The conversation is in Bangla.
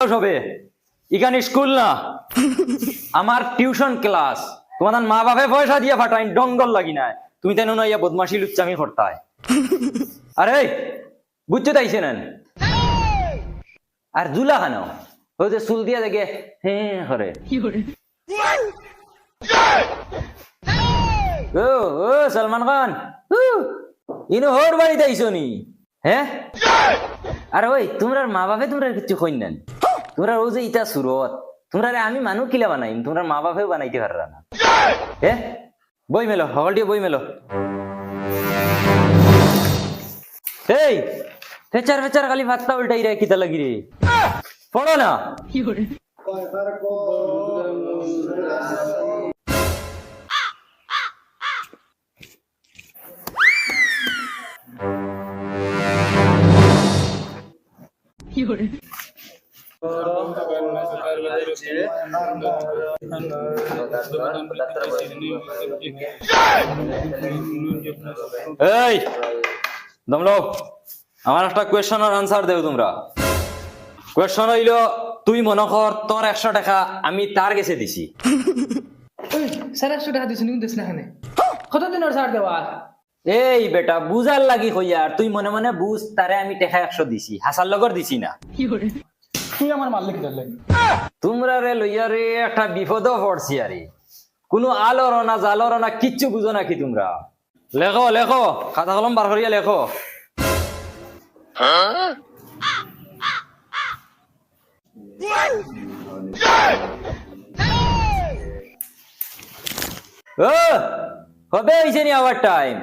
হবে এখানে স্কুল না আমার টিউশন ক্লাস তোমার মা বাপে পয়সা দিয়ে ফাটাই ডঙ্গল লাগি না তুমি তেন না ইয়া বদমাশি লুচ্চামি করতায় আরে বুঝতে তাইছে নেন আর জুলা খানো ওই যে চুল দিয়া দেখে হ্যাঁ করে ও ও সলমান খান ইনো হোর বাড়িতে আইসো নি হ্যাঁ আরে ওই তোমরা মা বাপে তোমরা কিছু কই নেন তোমরা ও যে ইটা সুরত তোমরা আমি মানুষ কিলা বানাইম তোমরা মা বাপেও বানাইতে পাররা না হ্যাঁ বই মেলো হলটি বই মেলো এই ফেচার ফেচার খালি ভাতটা উল্টাই রে কিতা লাগি রে পড়ো না এই দমলো আমার একটা কোয়েশ্চনের আনসার দেও তোমরা কোয়েশ্চন হইল তুই মনে কর তোর 100 টাকা আমি তার কাছে দিছি স্যার 100 টাকা দিছেন কিন্তু না খানে কতদিনের ছাড় দেওয়া এই বেটা বুঝার লাগি কইয়া তুই মনে মনে বুঝ তারে আমি টাকা 100 দিছি হাসার লগর দিছি না তুই আমার মারলে কি ধরলে তোমরা রে লইয়া রে একটা বিপদ পড়ছি আরে কোনো আলোর না জালর না কিচ্ছু বুঝো নাকি তোমরা লেখো লেখো খাতা কলম বার করিয়া লেখো ও কবে হইছে নি আবার টাইম